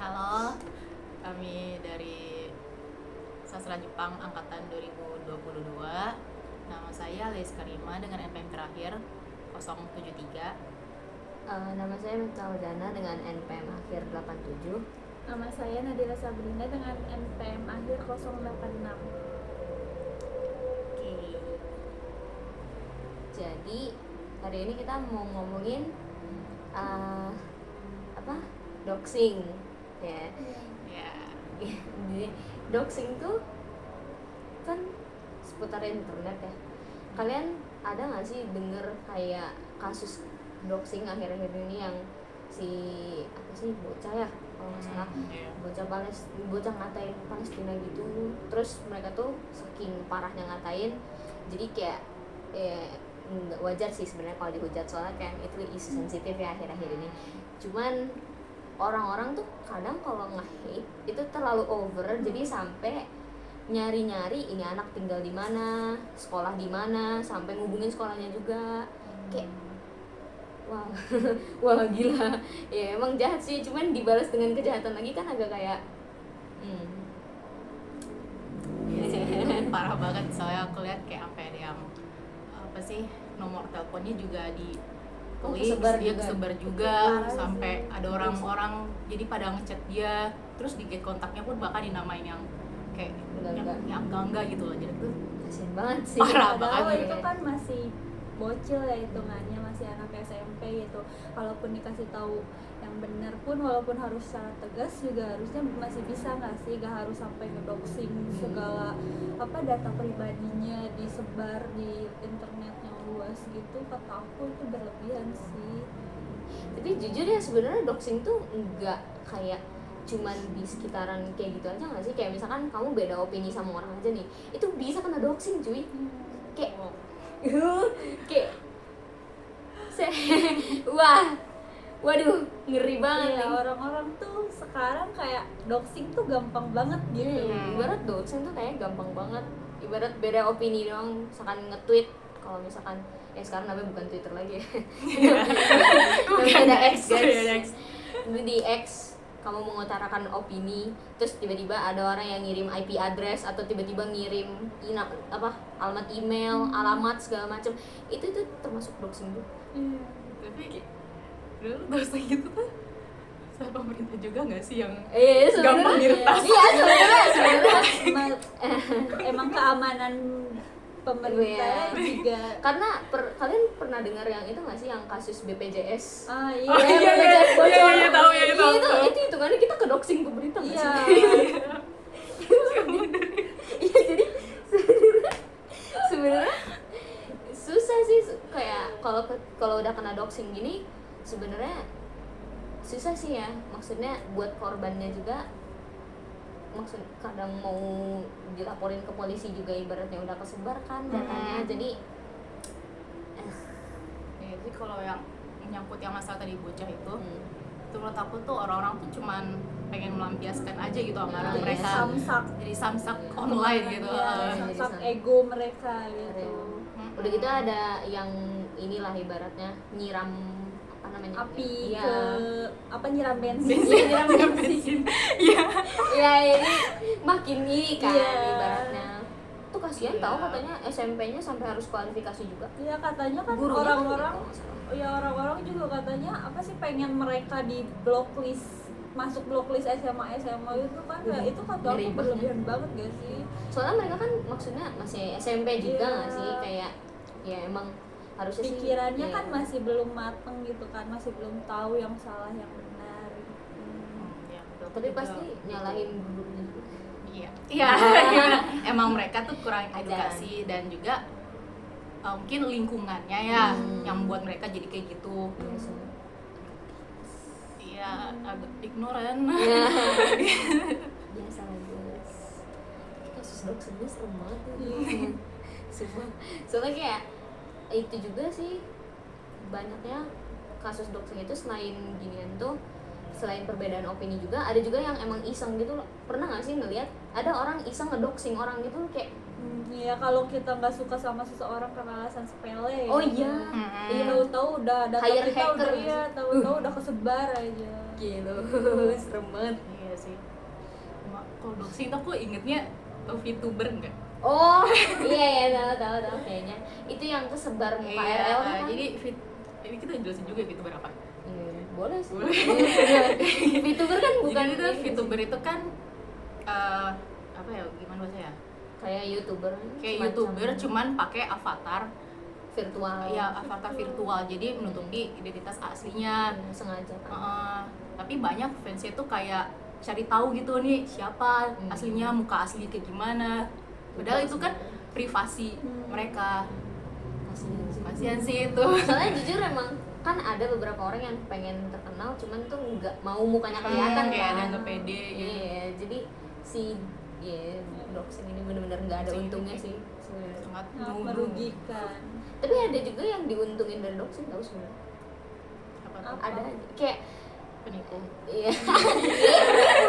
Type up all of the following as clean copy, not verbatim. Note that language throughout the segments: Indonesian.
Halo. Kami dari Sastra Jepang angkatan 2022. Nama saya Leis Karima dengan NPM terakhir 073. Nama saya Miftah Dana dengan NPM akhir 87. Nama saya Nadira Sabrina dengan NPM akhir 086. Oke. Jadi hari ini kita mau ngomongin doxing ya. Ya. Jadi doxing tuh kan seputar internet ya. Kalian ada nggak sih denger kayak kasus doxing akhir-akhir ini yang bocah ya kalau nggak salah, Iya. bocah ngatain Palestina gitu, terus mereka tuh saking parahnya ngatain jadi kayak nggak wajar sih sebenarnya kalau dihujat, soalnya kan itu isu sensitif ya akhir-akhir ini. Cuman orang-orang tuh kadang kalau nge-hate itu terlalu over, jadi sampai nyari-nyari ini anak tinggal di mana, sekolah di mana, sampai ngubungin sekolahnya juga. Kayak wah wah gila ya, emang jahat sih, cuman dibalas dengan kejahatan lagi kan agak kayak Iya sih, itu parah banget. Soalnya aku lihat kayak sampai ada yang nomor teleponnya juga di kesebar juga Parah sampai sih. ada orang-orang jadi pada ngechat dia, terus di get kontaknya pun bahkan dinamain yang kayak yang enggak gitu loh. Jadi tuh kasian banget sih. Parah Padahal banget. itu kan masih bocil ya hitungannya, masih anak SMP gitu. Kalaupun dikasih tahu yang benar pun, walaupun harus secara tegas juga harusnya masih bisa nggak sih, nggak harus sampai ngedoxing segala data pribadinya disebar di internet yang luas gitu. Kata aku itu berlebihan sih. Tapi jujur ya sebenarnya doxing tuh enggak kayak cuman di sekitaran kayak gitu aja nggak sih? Kayak misalkan kamu beda opini sama orang aja nih, itu bisa kena doxing cuy. Kayak kayak waduh ngeri banget Iya, nih. orang-orang tuh sekarang kayak doxing tuh gampang banget gitu. Ibarat doxing tuh kayak gampang banget, ibarat beda opini doang. Misalkan nge-tweet, kalau misalkan sekarang namanya bukan Twitter lagi ya. Namanya ada X guys. Di X kamu mengutarakan opini, terus tiba-tiba ada orang yang ngirim IP address atau tiba-tiba ngirim alamat email, alamat segala macam, itu tuh termasuk doxing tuh. tapi dulu dosa gitu tuh sama pemerintah juga nggak sih yang Sebenarnya gampang diretas? iya sebenarnya Emang keamanan pemerintah juga. karena kalian pernah dengar yang itu nggak sih, yang kasus BPJS? Iya. Oh, iya, BPJS bocor. iya, tahu, iya, tahu. Itu hitungannya kita ke doxing pemerintah nggak Iya. sih? Iya, jadi sebenarnya susah sih, kayak kalau udah kena doxing gini sebenarnya susah sih ya, maksudnya buat korbannya juga. Maksud kadang mau dilaporin ke polisi juga ibaratnya udah kesebar kan datanya. Jadi Ya, jadi kalau yang menyangkut yang masalah tadi bocah itu menurut aku tuh orang-orang tuh cuman pengen melampiaskan aja gitu amarah Iya, mereka, samsak. jadi samsak online gitu. Iya, samsak ego mereka gitu. udah gitu ada yang inilah ibaratnya nyiram Api ya, ke nyiram bensin. nyiram bensin. Iya. Ya ini makin ini kan Iya. ibaratnya. Tuh kasihan Iya. tahu katanya SMP-nya sampai harus kualifikasi juga. Iya, katanya kan Gurunya kan orang-orang gitu, masalah. ya orang-orang juga katanya pengen mereka di blacklist, masuk blacklist SMA itu kan ya, itu kata Ngeri aku berlebihan banget gak sih? Soalnya mereka kan maksudnya masih SMP juga Iya. nggak sih, kayak ya emang harusnya sih Pikirannya ya. kan masih belum mateng gitu kan, masih belum tahu yang salah yang benar gitu. Ya, betul. Tapi Juga pasti gitu. nyalahin gurunya juga. Iya. Iya. Gimana? Emang mereka tuh kurang edukasi dan juga mungkin lingkungannya ya yang buat mereka jadi kayak gitu. Iya, agak ignoran. Ya. Biasa lah guys. Kasus doxingnya serem banget nih. Sumpah. Soalnya kayak itu juga sih banyaknya kasus doxing itu, selain ginian tuh selain perbedaan opini juga ada juga yang emang iseng gitu loh. Pernah nggak sih ngelihat ada orang iseng ngedoxing orang gitu kayak Iya, kalau kita nggak suka sama seseorang karena alasan sepele. oh iya Iya, tahu-tahu udah data Hire kita hacker udah nggak iya, sih? tahu-tahu udah kesebar aja. gitu serem banget. Iya sih. Kalau doxing tuh aku ingetnya VTuber enggak? Oh iya tahu kayaknya itu yang kesebar muka RL kan. Jadi ini kita jelasin juga VTuber apa? Boleh sih. Boleh. VTuber kan bukan Jadi itu ini VTuber itu kan apa ya, gimana bahasanya? kayak YouTuber Kayak semacam YouTuber cuman pakai avatar, virtual. ya avatar virtual, jadi menutupi identitas aslinya. Sengaja kan. Tapi banyak fansnya tuh kayak cari tahu gitu nih siapa Hmm. aslinya, muka asli kayak gimana. Padahal itu kan privasi mereka. Kasihan sih itu. Soalnya jujur emang kan ada beberapa orang yang pengen terkenal cuman tuh nggak mau mukanya kelihatan kayak ada kan. nggak pede gitu. Iya, jadi si doxing ini benar-benar nggak ada Doxing untungnya ini sih sebenarnya. Sangat Sangat merugikan. Tapi ada juga yang diuntungin dari doxing tahu sebenarnya. Apa tuh? Ada kayak Penipu. iya.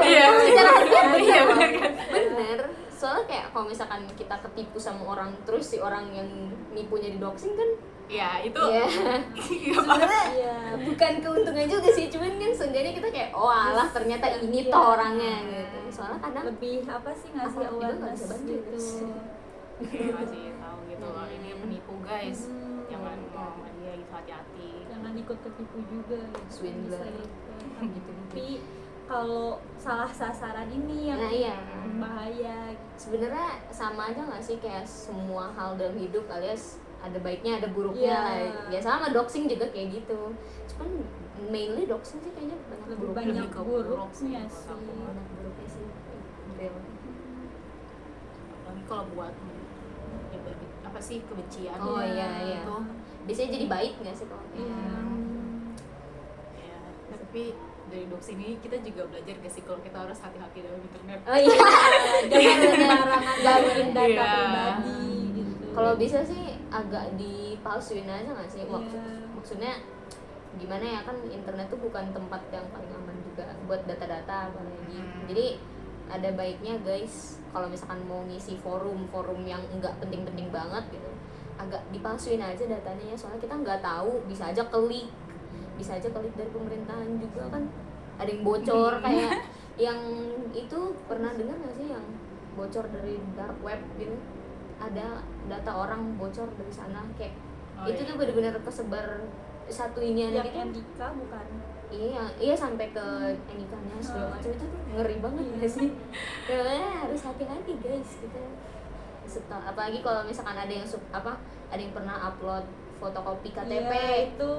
Iya. Secara harfiah Iya benar kan. bener. Soalnya kayak kalau misalkan kita ketipu sama orang terus si orang yang nipunya di doxing kan Ya itu. iya. Iya. Sebenarnya Iya. bukan keuntungan juga sih, cuman kan seenggaknya kita kayak oh alah ternyata ini Iya. toh orangnya gitu. Soalnya kadang Lebih apa sih ngasih Aparat juga nggak awareness bisa bantu. gitu. Kasih tahu gitu loh, ini penipu guys. Hmm. Jangan ngomong sama dia gitu, hati-hati. Jangan ikut ketipu juga gitu. Swindler. Bisa gitu. gitu. Tapi kalau salah sasaran ini yang Nah iya. bahaya gitu. Sebenarnya sama aja nggak sih kayak semua hal dalam hidup alias ada baiknya ada buruknya Iya. lah. Ya sama doxing juga kayak gitu. Cuman mainly doxing sih kayaknya banyak Lebih buruk. banyak Lebih ke buruk buruknya sih, sih. kalau aku. Banyak buruknya sih. Real. Apalagi kalau buat ya, apa sih kebencian. Oh iya iya. Itu. Biasanya jadi baik nggak sih kalau kayak Iya. Ya, tapi dari doxing ini kita juga belajar gak sih kalau kita harus hati-hati dalam internet. Oh iya. Jangan larangan Jangan data Iya. pribadi gitu. Kalau bisa sih agak dipalsuin aja nggak sih Iya. maksudnya gimana ya, kan internet tuh bukan tempat yang paling aman juga buat data-data apalagi. Jadi ada baiknya guys kalau misalkan mau ngisi forum yang enggak penting-penting banget gitu agak dipalsuin aja datanya ya, soalnya kita nggak tahu, bisa aja klik dari pemerintahan juga kan, ada yang bocor kayak yang itu pernah dengar nggak sih yang bocor dari dark web gitu, ada data orang bocor dari sana kayak itu tuh benar-benar kesebar satu ini yang gitu. Andika bukan? Iya sampai ke enikannya segala macam, itu tuh ngeri banget nggak sih? Ya, harus hati-hati guys kita. Apalagi kalau misalkan ada yang ada yang pernah upload fotokopi KTP, Iya, itu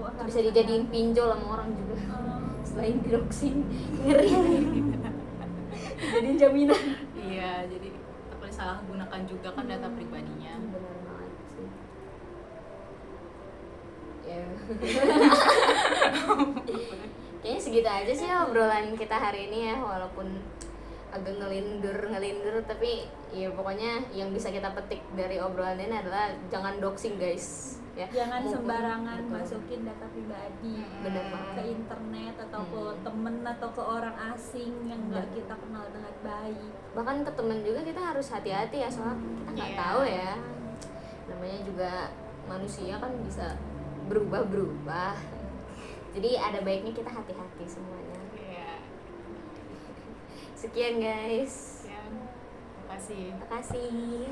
itu bisa dijadiin pinjol sama orang juga. Selain di doxing, ngeri. Jadiin jaminan. Iya, jadi tak boleh salah gunakan juga kan data pribadinya. Benar banget sih. Ya. Kayaknya segitu aja sih obrolan kita hari ini ya, walaupun agak ngelindur tapi ya pokoknya yang bisa kita petik dari obrolan ini adalah jangan doxing guys ya. Jangan Maupun- sembarangan betul. masukin data pribadi Bener ke banget. internet atau ke temen atau ke orang asing yang nggak kita kenal dengan baik. Bahkan ke temen juga kita harus hati-hati ya, soalnya kita nggak Iya. tahu ya, namanya juga manusia kan bisa berubah-berubah. Jadi ada baiknya kita hati-hati semuanya. Iya. Sekian guys, Ya. Makasih. makasih.